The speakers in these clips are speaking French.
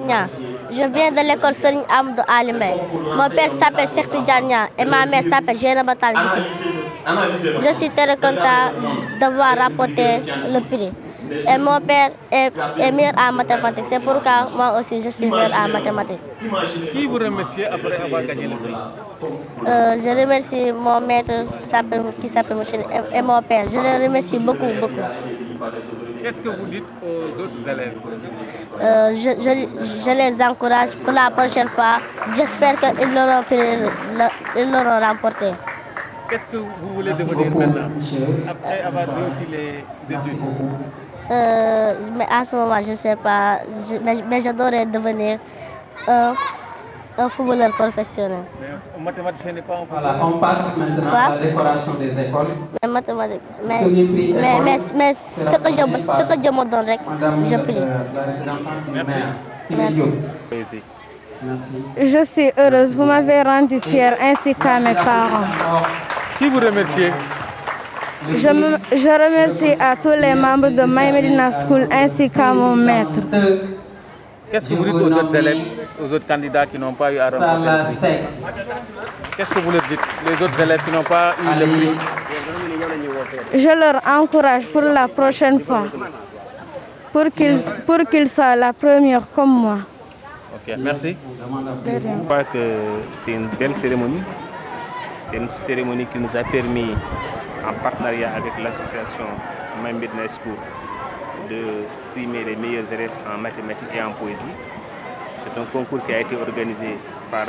Nia. Je viens de l'école Serigne Amadou Alimbe. Mon père s'appelle Cheikh Tidiane Nia et ma mère s'appelle Jeynaba Tall Guissé. Je suis très content d'avoir remporté le prix. Et mon père est meilleur en mathématiques. C'est pourquoi moi aussi je suis meilleur en mathématiques. Qui vous remercie après avoir gagné le prix? Je remercie mon maître qui s'appelle Michel et mon père. Je les remercie beaucoup. Qu'est-ce que vous dites aux autres élèves? Je les encourage pour la prochaine fois. J'espère qu'ils l'auront remporté. Qu'est-ce que vous voulez devenir maintenant, après avoir réussi les études? Mais à ce moment, je ne sais pas. Mais j'adorerais devenir un footballeur professionnel. Mais un mathématicien n'est pas un footballeur. Voilà, on passe maintenant à la décoration des écoles. Mais mathématiques. Mais ce que je me donne, je prie. Merci. Je suis heureuse, vous m'avez rendu fière ainsi qu'à mes parents. Qui vous remercie? Je remercie à tous les membres de My Medina School ainsi qu'à mon maître. Qu'est-ce que vous dites aux autres élèves, aux autres candidats qui n'ont pas eu à remporter le prix? Qu'est-ce que vous leur dites, les autres élèves qui n'ont pas eu le prix? Je leur encourage pour la prochaine fois, pour qu'ils soient la première comme moi. Ok, merci. Je crois que c'est une belle cérémonie. C'est une cérémonie qui nous a permis, en partenariat avec l'association My Medina School, de primer les meilleurs élèves en mathématiques et en poésie. C'est un concours qui a été organisé par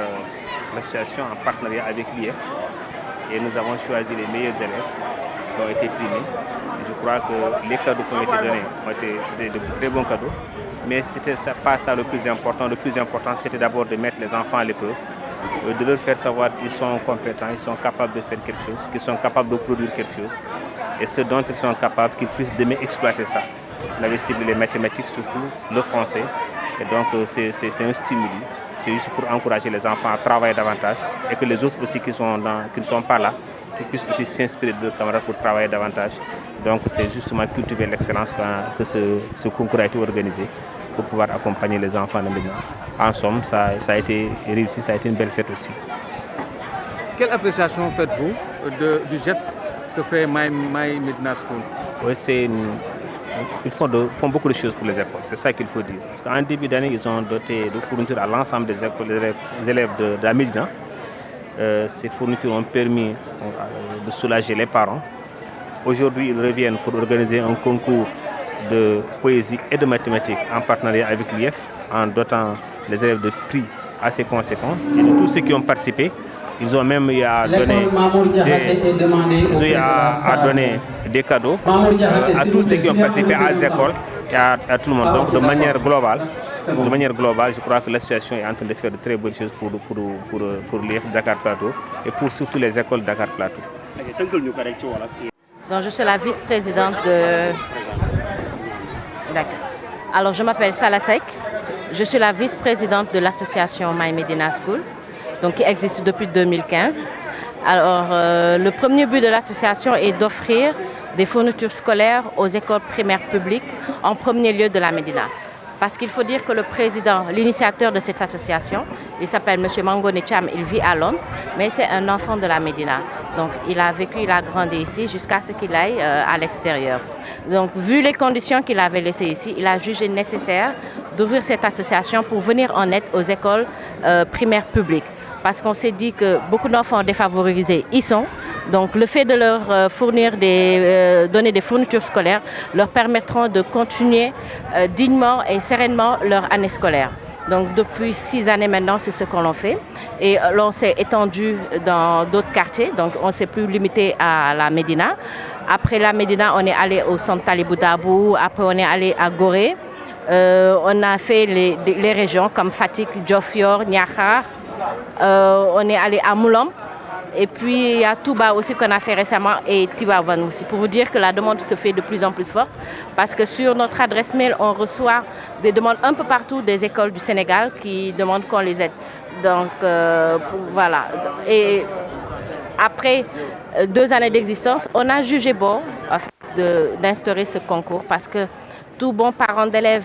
l'association en partenariat avec l'IF. Et nous avons choisi les meilleurs élèves qui ont été primés. Et je crois que les cadeaux qui ont été donnés c'était de très bons cadeaux. Mais ce n'était pas ça le plus important. Le plus important, c'était d'abord de mettre les enfants à l'épreuve, de leur faire savoir qu'ils sont compétents, ils sont capables de faire quelque chose, qu'ils sont capables de produire quelque chose. Et ce dont ils sont capables, qu'ils puissent demain exploiter ça. On avait ciblé les mathématiques surtout, le français. Et donc c'est un stimuli. C'est juste pour encourager les enfants à travailler davantage et que les autres aussi qui ne sont pas là, qui puissent aussi s'inspirer de leurs camarades pour travailler davantage. Donc c'est justement cultiver l'excellence que ce concours a été organisé pour pouvoir accompagner les enfants de Médina. En somme, ça a été réussi, ça a été une belle fête aussi. Quelle appréciation faites-vous du geste que fait My Medina School? Oui, ils font beaucoup de choses pour les écoles, c'est ça qu'il faut dire. Parce qu'en début d'année, ils ont doté de fournitures à l'ensemble des écoles, des élèves de la Médina. Ces fournitures ont permis de soulager les parents. Aujourd'hui, ils reviennent pour organiser un concours de poésie et de mathématiques en partenariat avec l'IF, en dotant les élèves de prix assez conséquents. Et de tous ceux qui ont participé, ils ont même eu à donner des cadeaux à tous ceux qui ont participé à les écoles et à tout le monde. Donc de manière globale, je crois que l'association est en train de faire de très bonnes choses pour l'IF Dakar Plateau et pour surtout les écoles de Dakar Plateau. Donc, je suis la vice-présidente de... D'accord. Alors, je m'appelle Salah Seck. Je suis la vice-présidente de l'association My Medina Schools, donc qui existe depuis 2015. Alors, le premier but de l'association est d'offrir des fournitures scolaires aux écoles primaires publiques, en premier lieu de la Médina. Parce qu'il faut dire que le président, l'initiateur de cette association, il s'appelle M. Mangone Cham, il vit à Londres, mais c'est un enfant de la Médina. Donc il a vécu, il a grandi ici jusqu'à ce qu'il aille à l'extérieur. Donc vu les conditions qu'il avait laissées ici, il a jugé nécessaire d'ouvrir cette association pour venir en aide aux écoles primaires publiques. Parce qu'on s'est dit que beaucoup d'enfants défavorisés y sont. Donc le fait de leur donner des fournitures scolaires leur permettront de continuer dignement et sereinement leur année scolaire. Donc depuis 6 années maintenant, c'est ce qu'on fait. Et l'on s'est étendu dans d'autres quartiers, donc on ne s'est plus limité à la Médina. Après la Médina, on est allé au centre Talibou Dabou, après on est allé à Gorée. On a fait les régions comme Fatick, Diofior, Niakhar. On est allé à Moulam. Et puis il y a Touba aussi qu'on a fait récemment et Tivaouane aussi. Pour vous dire que la demande se fait de plus en plus forte parce que sur notre adresse mail, on reçoit des demandes un peu partout des écoles du Sénégal qui demandent qu'on les aide. Donc voilà. Et après 2 années d'existence, on a jugé bon d'instaurer ce concours parce que tout bon parent d'élève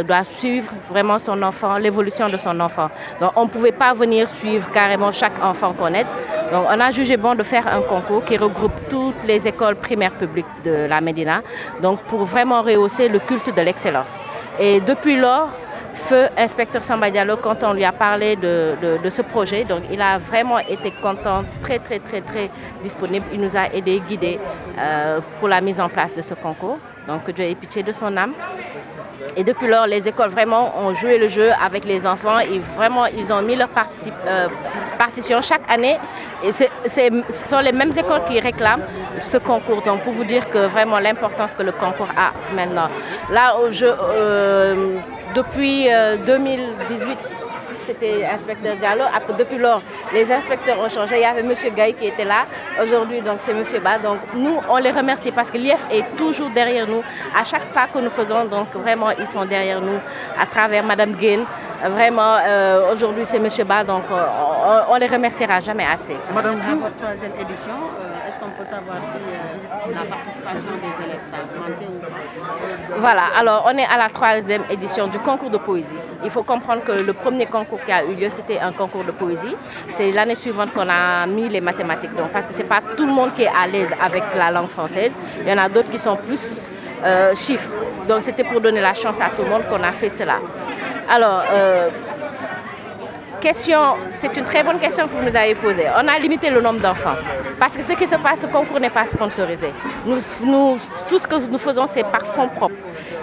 doit suivre vraiment son enfant, l'évolution de son enfant. Donc on ne pouvait pas venir suivre carrément chaque enfant qu'on aide. Donc on a jugé bon de faire un concours qui regroupe toutes les écoles primaires publiques de la Médina, donc pour vraiment rehausser le culte de l'excellence. Et depuis lors, Feu Inspecteur Samba Diallo, quand on lui a parlé de ce projet, donc il a vraiment été content, très disponible. Il nous a aidés, guidés pour la mise en place de ce concours. Donc que Dieu ait pitié de son âme. Et depuis lors, les écoles vraiment ont joué le jeu avec les enfants et vraiment ils ont mis leur partition chaque année. Et ce sont les mêmes écoles qui réclament ce concours. Donc pour vous dire que vraiment l'importance que le concours a maintenant. Là, depuis 2018, c'était inspecteur Diallo. Après, depuis lors, les inspecteurs ont changé. Il y avait M. Gaye qui était là. Aujourd'hui, donc c'est M. Ba. Donc nous, on les remercie parce que l'IF est toujours derrière nous. À chaque pas que nous faisons, donc vraiment, ils sont derrière nous à travers Mme Guène. Vraiment, aujourd'hui, c'est M. Ba. Donc on les remerciera jamais assez. Madame Dans votre troisième édition, est-ce qu'on peut savoir si la participation des élèves a augmenté ou pas? Voilà, alors on est à la troisième édition du concours de poésie. Il faut comprendre que le premier concours qui a eu lieu, c'était un concours de poésie. C'est l'année suivante qu'on a mis les mathématiques. Donc, parce que ce n'est pas tout le monde qui est à l'aise avec la langue française. Il y en a d'autres qui sont plus chiffres. Donc c'était pour donner la chance à tout le monde qu'on a fait cela. Alors, c'est une très bonne question que vous nous avez posée. On a limité le nombre d'enfants. Parce que ce qui se passe, ce concours n'est pas sponsorisé. Tout ce que nous faisons, c'est par fonds propres.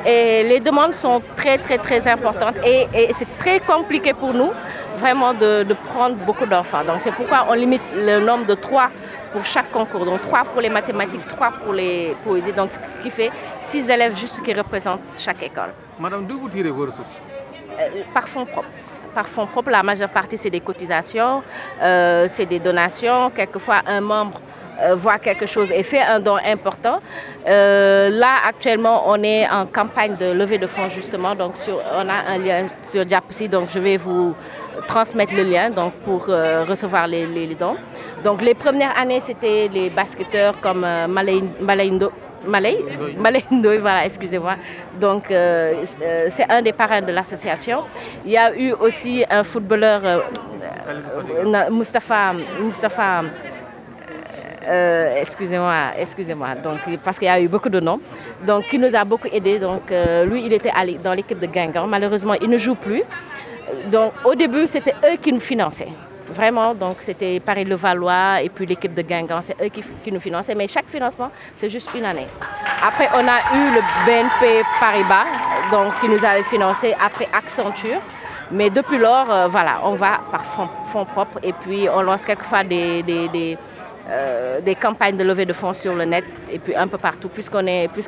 Et les demandes sont très importantes. Et c'est très compliqué pour nous, vraiment, de prendre beaucoup d'enfants. Donc c'est pourquoi on limite le nombre de 3 pour chaque concours. Donc 3 pour les mathématiques, 3 pour les poésies. Donc ce qui fait 6 élèves juste qui représentent chaque école. Madame, d'où vous tirez vos ressources? Par fonds propres. Par fonds propres, la majeure partie, c'est des cotisations, c'est des donations. Quelquefois, un membre voit quelque chose et fait un don important. Là, actuellement, on est en campagne de levée de fonds, justement. Donc, on a un lien sur Diapsi, donc je vais vous transmettre le lien donc, pour recevoir les dons. Donc, les premières années, c'était les basketteurs comme Malay Ndoye, voilà, excusez-moi. Donc, c'est un des parrains de l'association. Il y a eu aussi un footballeur, Moustapha, excusez-moi, donc, parce qu'il y a eu beaucoup de noms, donc, qui nous a beaucoup aidés. Donc, lui, il était dans l'équipe de Guingamp. Malheureusement, il ne joue plus. Donc, au début, c'était eux qui nous finançaient. Vraiment, donc c'était Paris-Levallois et puis l'équipe de Guingamp, c'est eux qui nous finançaient. Mais chaque financement, c'est juste une année. Après, on a eu le BNP Paribas, donc, qui nous avait financé après Accenture. Mais depuis lors, voilà, on va par fonds propres et puis on lance quelquefois des campagnes de levée de fonds sur le net et puis un peu partout, puisque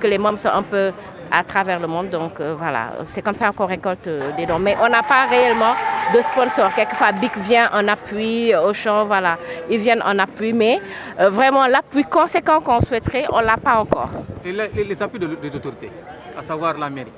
les membres sont un peu à travers le monde. Donc voilà, c'est comme ça qu'on récolte des dons. Mais on n'a pas réellement de sponsors. Quelquefois, BIC vient en appui, Auchan, voilà, ils viennent en appui. Mais vraiment, l'appui conséquent qu'on souhaiterait, on ne l'a pas encore. Et les appuis des autorités, à savoir la mairie?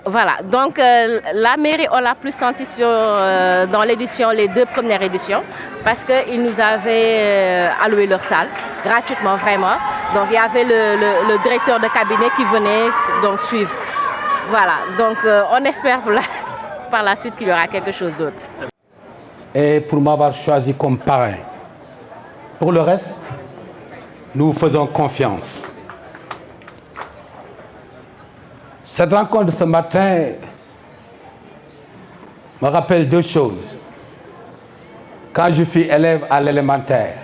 Voilà, donc la mairie, on l'a plus senti dans l'édition, les 2 premières éditions, parce qu'ils nous avaient alloué leur salle, gratuitement, vraiment. Donc il y avait le directeur de cabinet qui venait donc suivre. Voilà, donc on espère par la suite qu'il y aura quelque chose d'autre. Et pour m'avoir choisi comme parrain. Pour le reste, nous faisons confiance. Cette rencontre de ce matin me rappelle 2 choses. Quand je fus élève à l'élémentaire,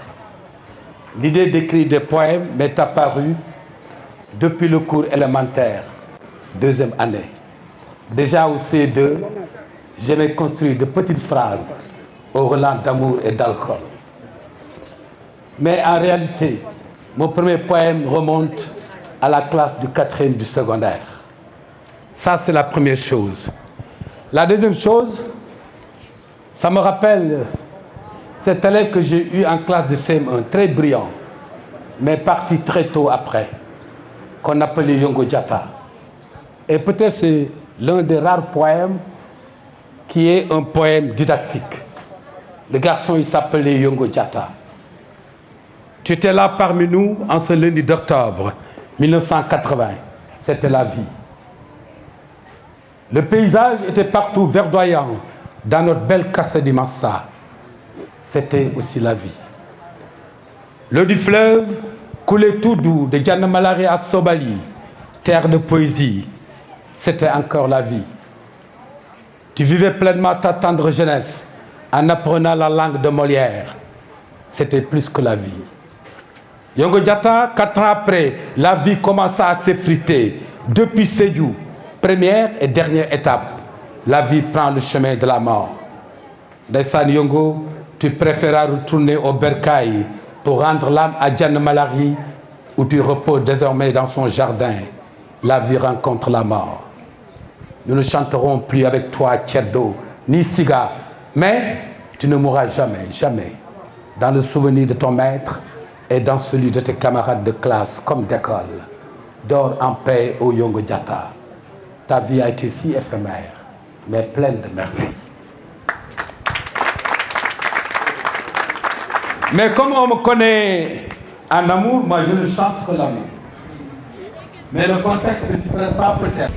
l'idée d'écrire des poèmes m'est apparue depuis le cours élémentaire, 2e année. Déjà au C2, j'aimais construire de petites phrases au relent d'amour et d'alcool. Mais en réalité, mon premier poème remonte à la classe du 4e du secondaire. Ça, c'est la première chose. La deuxième chose, ça me rappelle cet élève que j'ai eu en classe de CM1, très brillant, mais parti très tôt après, qu'on appelait Yongo Diatta. Et peut-être c'est l'un des rares poèmes qui est un poème didactique. Le garçon, il s'appelait Yongo Diatta. Tu étais là parmi nous en ce lundi d'octobre 1980. C'était la vie. Le paysage était partout verdoyant dans notre belle Casa di Massa. C'était aussi la vie. L'eau du fleuve coulait tout doux de Diana Malari à Sobali, terre de poésie. C'était encore la vie. Tu vivais pleinement ta tendre jeunesse en apprenant la langue de Molière. C'était plus que la vie. Yongo Diatta, 4 ans après, la vie commença à s'effriter. Depuis Sédhiou, première et dernière étape, la vie prend le chemin de la mort. Ndeysaan Yongo, tu préféras retourner au bercail pour rendre l'âme à Diana Malari, où tu reposes désormais dans son jardin. La vie rencontre la mort. Nous ne chanterons plus avec toi, Tcheddo, ni Siga, mais tu ne mourras jamais, jamais, dans le souvenir de ton maître et dans celui de tes camarades de classe comme d'école. Dors en paix, ô Yongo Diatta. Ta vie a été si éphémère, mais pleine de merveilles. Mais comme on me connaît en amour, moi je ne chante que l'amour. Mais le contexte ne s'y prête pas peut-être.